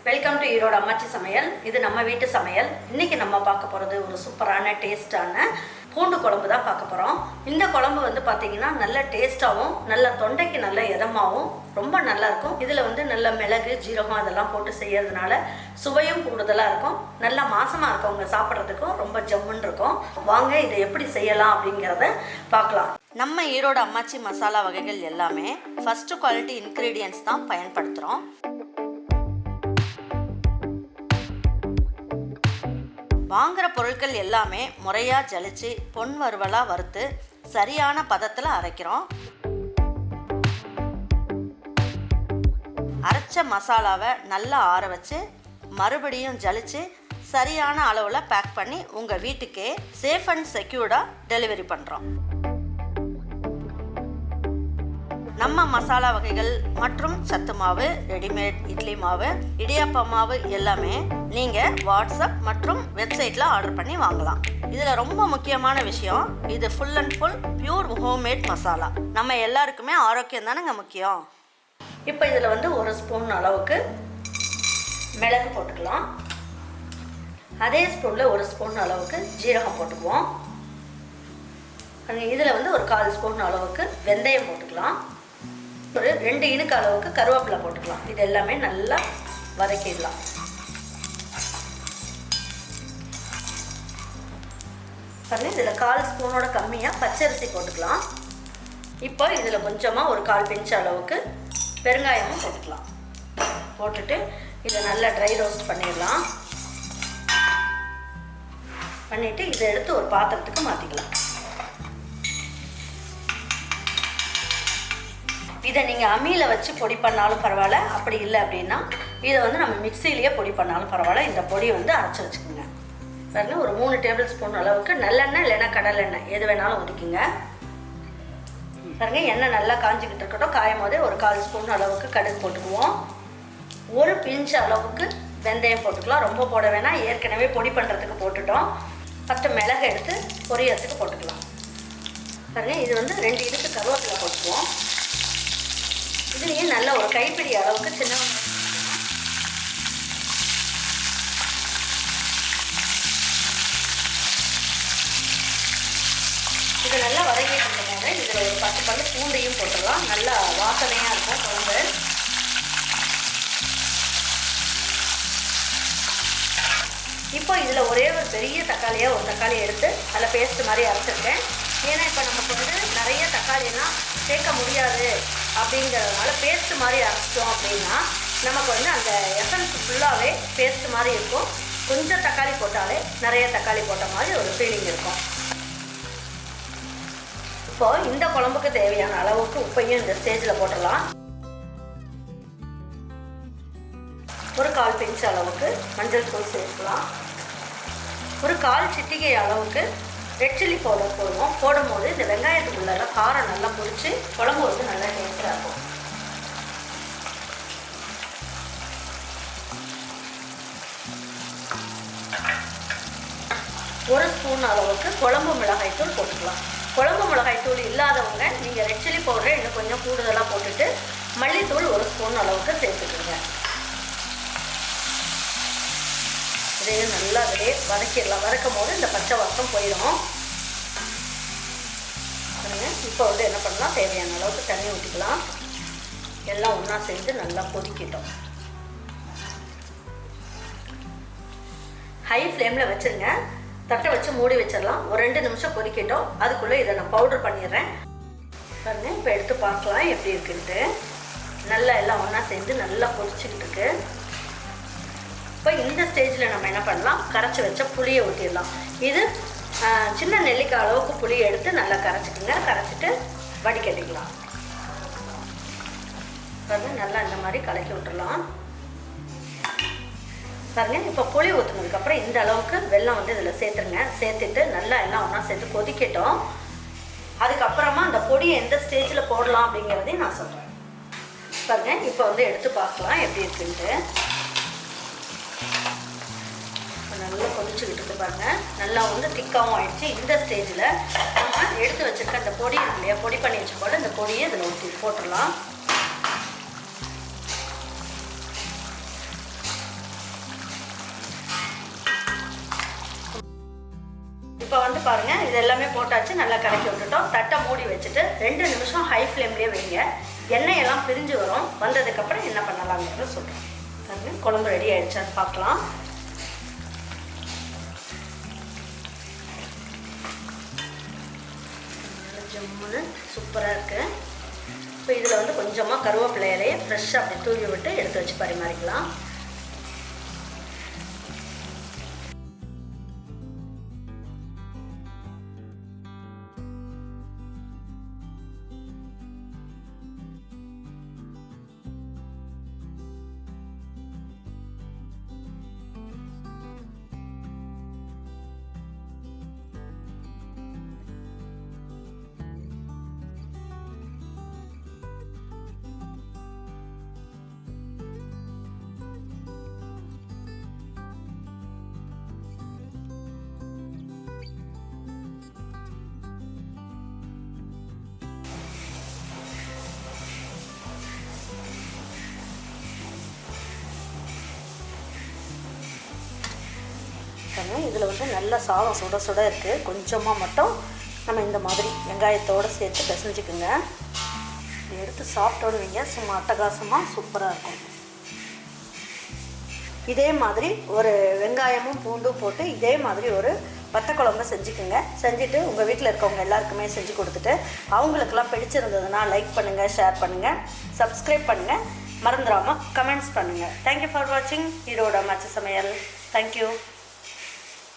Welcome to Erode அம்மாச்சி சமையல். இது நம்ம வீட்டு சமையல். இன்றைக்கி நம்ம பார்க்க போகிறது ஒரு சூப்பரான டேஸ்டான பூண்டு குழம்பு தான் பார்க்க போகிறோம். இந்த குழம்பு வந்து பார்த்திங்கன்னா நல்ல டேஸ்ட்டாகவும் நல்ல தொண்டைக்கு நல்ல இதமாகவும் ரொம்ப நல்லாயிருக்கும். இதில் வந்து நல்ல மிளகு ஜீரகம் அதெல்லாம் போட்டு செய்யறதுனால சுவையும் கூடுதலாக இருக்கும். நல்லா மாசமாக இருக்கவங்க சாப்பிட்றதுக்கும் ரொம்ப ஜம்முன்னு இருக்கும். வாங்க இதை எப்படி செய்யலாம் அப்படிங்கிறத பார்க்கலாம். நம்ம ஈரோடு அம்மாச்சி மசாலா வகைகள் எல்லாமே ஃபஸ்ட்டு குவாலிட்டி இன்க்ரீடியன்ட்ஸ் தான் பயன்படுத்துகிறோம். வாங்குகிற பொருட்கள் எல்லாமே முறையாக ஜலிச்சு பொன் வறுவலாக வறுத்து சரியான பதத்தில் அரைக்கிறோம். அரைச்ச மசாலாவை நல்லா ஆற வச்சு மறுபடியும் ஜலிச்சு சரியான அளவில் பேக் பண்ணி உங்கள் வீட்டுக்கே சேஃப் அண்ட் செக்யூர்டாக டெலிவரி பண்ணுறோம். நம்ம மசாலா வகைகள் மற்றும் சத்து மாவு, ரெடிமேட் இட்லி மாவு, இடியாப்ப மாவு எல்லாமே நீங்கள் வாட்ஸ்அப் மற்றும் வெப்சைட்டில் ஆர்டர் பண்ணி வாங்கலாம். இதில் ரொம்ப முக்கியமான விஷயம், இது full and full pure homemade masala. நம்ம எல்லாருக்குமே ஆரோக்கியம் தானேங்க முக்கியம். இப்போ இதில் வந்து 1 ஸ்பூன் அளவுக்கு மிளகு போட்டுக்கலாம். அதே ஸ்பூனில் 1 ஸ்பூன் அளவுக்கு ஜீரகம் போட்டுக்குவோம். இதில் வந்து ஒரு 1/4 ஸ்பூன் அளவுக்கு வெந்தயம் போட்டுக்கலாம். ஒரு 2 இனுக்கு அளவுக்கு கருவேப்பிலை போட்டுக்கலாம். இது எல்லாமே நல்லா வதக்கிடலாம். பாருங்க, இதில் 1/4 ஸ்பூனோட கம்மியாக பச்சரிசி போட்டுக்கலாம். இப்போ இதில் கொஞ்சமாக ஒரு 1/4 பிஞ்ச் அளவுக்கு பெருங்காயமும் போட்டுக்கலாம். போட்டுட்டு இதை நல்லா ட்ரை ரோஸ்ட் பண்ணிடலாம். பண்ணிவிட்டு இதை எடுத்து ஒரு பாத்திரத்துக்கு மாற்றிக்கலாம். இதை நீங்கள் அம்மியில் வச்சு பொடி பண்ணாலும் பரவாயில்ல, அப்படி இல்லை அப்படின்னா இதை வந்து நம்ம மிக்சியிலேயே பொடி பண்ணாலும் பரவாயில்ல. இந்த பொடியை வந்து அரைச்சி வச்சுக்கோங்க. பாருங்க, ஒரு 3 டேபிள் ஸ்பூன் அளவுக்கு நல்லெண்ணெய் இல்லைன்னா கடலெண்ணெய் எது வேணாலும் ஊற்றிக்குங்க. பாருங்க, எண்ணெய் நல்லா காஞ்சிக்கிட்டு இருக்கட்டும். காயும் போதே ஒரு 1/4 ஸ்பூன் அளவுக்கு கடுகு போட்டுக்குவோம். ஒரு பிஞ்ச் அளவுக்கு வெந்தயம் போட்டுக்கலாம். ரொம்ப போட வேணாம், ஏற்கனவே பொடி பண்ணுறதுக்கு போட்டுட்டோம். ஃபஸ்ட்டு மிளகு எடுத்து பொரியறதுக்கு போட்டுக்கலாம். பாருங்க, இது வந்து 2 இனுக்கு கருவேப்பிலை போட்டுக்குவோம். இதுலேயே நல்ல ஒரு கைப்பிடி அளவுக்கு சின்ன இது நல்லா வதங்கிட்டு இருக்கும்போது இதில் ஒரு 10 பல்லு பூண்டையும் போட்டுடலாம். நல்லா வாசனையாக இருக்கும் குழம்பு. இப்போ இதில் ஒரே ஒரு பெரிய தக்காளியாக ஒரு தக்காளி எடுத்து அதில் பேஸ்ட் மாதிரி அரைச்சிருக்கேன். ஏன்னா இப்போ நமக்கு வந்து நிறைய தக்காளியெல்லாம் சேர்க்க முடியாது அப்படிங்கிறதுனால பேஸ்ட் மாதிரி அரைச்சிட்டோம் அப்படின்னா நமக்கு வந்து அந்த எசன்ஸ் ஃபுல்லாகவே பேஸ்ட் மாதிரி இருக்கும். கொஞ்சம் தக்காளி போட்டாலே நிறைய தக்காளி போட்ட மாதிரி ஒரு ஃபீலிங் இருக்கும். இப்போது இந்த குழம்புக்கு தேவையான அளவுக்கு உப்பையும் இந்த ஸ்டேஜில் போட்டுடலாம். ஒரு 1/4 பிஞ்ச் அளவுக்கு மஞ்சள் தூள் சேர்க்கலாம். ஒரு 1/4 சிட்டிகை அளவுக்கு ரெட் சில்லி பவுடர் போடுவோம். போடும்போது இந்த வெங்காயத்துக்குள்ள காரம் நல்லா பிடிச்சி குழம்பு வந்து நல்லா டேஸ்டாக இருக்கும். ஒரு ஸ்பூன் அளவுக்கு குழம்பு மிளகாய்த்தூள் போட்டுக்கலாம். குழம்பு மிளகாய்த்தூள் இல்லாதவங்க நீங்கள் ரெட் சில்லி பவுடரை இன்னும் கொஞ்சம் கூடுதலாக போட்டுட்டு மல்லித்தூள் 1 ஸ்பூன் அளவுக்கு சேர்த்துக்குங்க. இதையும் நல்லா அதிலே வதக்கிடலாம். வதக்கும் போது இந்த பச்சை வாசம் போயிடும். இப்போ வந்து என்ன பண்ணலாம், தேவையான அளவுக்கு தண்ணி ஊற்றிக்கலாம். எல்லாம் ஒன்றா சேர்ந்து நல்லா கொதிக்கிட்டோம். ஹை ஃப்ளேமில் வச்சுருங்க. தட்டை வச்சு மூடி வச்சிடலாம். ஒரு 2 நிமிஷம் கொதிக்கிட்டோம். அதுக்குள்ளே இதை நான் பவுடர் பண்ணிடுறேன். பாருங்க, இப்போ எடுத்து பார்க்கலாம் எப்படி இருக்குன்ட்டு. நல்லா எல்லாம் ஒன்றா சேர்ந்து நல்லா கொதிச்சுக்கிட்டு இருக்கு. இப்போ இந்த ஸ்டேஜில் நம்ம என்ன பண்ணலாம், கரைச்சி வச்ச புளியை ஊற்றிடலாம். இது சின்ன நெல்லிக்காய் அளவுக்கு புளியை எடுத்து நல்லா கரைச்சிக்கோங்க. கரைச்சிட்டு வடிகட்டிக்கலாம். பாருங்க, நல்லா இந்த மாதிரி கலக்கி விட்டுடலாம். பாருங்க, இப்போ புளி ஊற்றுனதுக்கப்புறம் இந்த அளவுக்கு வெல்லம் வந்து இதில் சேர்த்துருங்க. சேர்த்துட்டு நல்லா எல்லாம் ஒன்றா சேர்த்து கொதிக்கட்டும். அதுக்கப்புறமா அந்த பொடியை எந்த ஸ்டேஜில் போடலாம் அப்படிங்கிறதையும் நான் சொல்கிறேன். பாருங்க, இப்போ வந்து எடுத்து பார்க்கலாம் எப்படி இருக்குன்ட்டு. நல்லா கொதிச்சுக்கிட்டு இருக்கு பாருங்க. நல்லா வந்து திக்காகவும் ஆயிடுச்சு. இந்த ஸ்டேஜில் நம்ம எடுத்து வச்சுருக்க அந்த பொடி இருக்கு இல்லையா, பொடி பண்ணி வச்சுக்கோட இந்த பொடியை இதில் ஊற்றி போட்டுடலாம். வந்து பாருங்கள் இது எல்லாமே போட்டாச்சு, நல்லா கலக்கி விட்டுட்டோம். தட்டை மூடி வச்சுட்டு 2 நிமிஷம் ஹை ஃப்ளேம்லேயே வைங்க. எண்ணெயெல்லாம் பிரிஞ்சு வரும். வந்ததுக்கப்புறம் என்ன பண்ணலாங்கிறத சொல்கிறேன். பாருங்கள் குழம்பு ரெடி ஆகிடுச்சான்னு பார்க்கலாம். ஜம்முன்னு சூப்பராக இருக்குது. இப்போ இதில் வந்து கொஞ்சமாக கருவேப்பிலை இலையை ஃப்ரெஷ்ஷாக அப்படி தூவி விட்டு எடுத்து வச்சு பரிமாறிக்கலாம். இதில் வந்து நல்ல சாதம் சுட சுட இருக்குது. கொஞ்சமாக மட்டும் நம்ம இந்த மாதிரி வெங்காயத்தோடு சேர்த்து பிசைஞ்சிக்குங்க. இதை எடுத்து சாப்பிட்டோடு வைங்க, சும்மா அட்டகாசமாக சூப்பராக இருக்கும். இதே மாதிரி ஒரு வெங்காயமும் பூண்டும் போட்டு இதே மாதிரி ஒரு வத்த குழம்பு செஞ்சுக்குங்க. செஞ்சுட்டு உங்கள் வீட்டில் இருக்கவங்க எல்லாருக்குமே செஞ்சு கொடுத்துட்டு அவங்களுக்கெல்லாம் பிடிச்சிருந்ததுன்னா லைக் பண்ணுங்கள், ஷேர் பண்ணுங்கள், சப்ஸ்கிரைப் பண்ணுங்கள், மறந்துடாமல் கமெண்ட்ஸ் பண்ணுங்கள். தேங்க்யூ ஃபார் வாட்சிங் ஈரோடு அம்மாச்சி சமையல். தேங்க்யூ.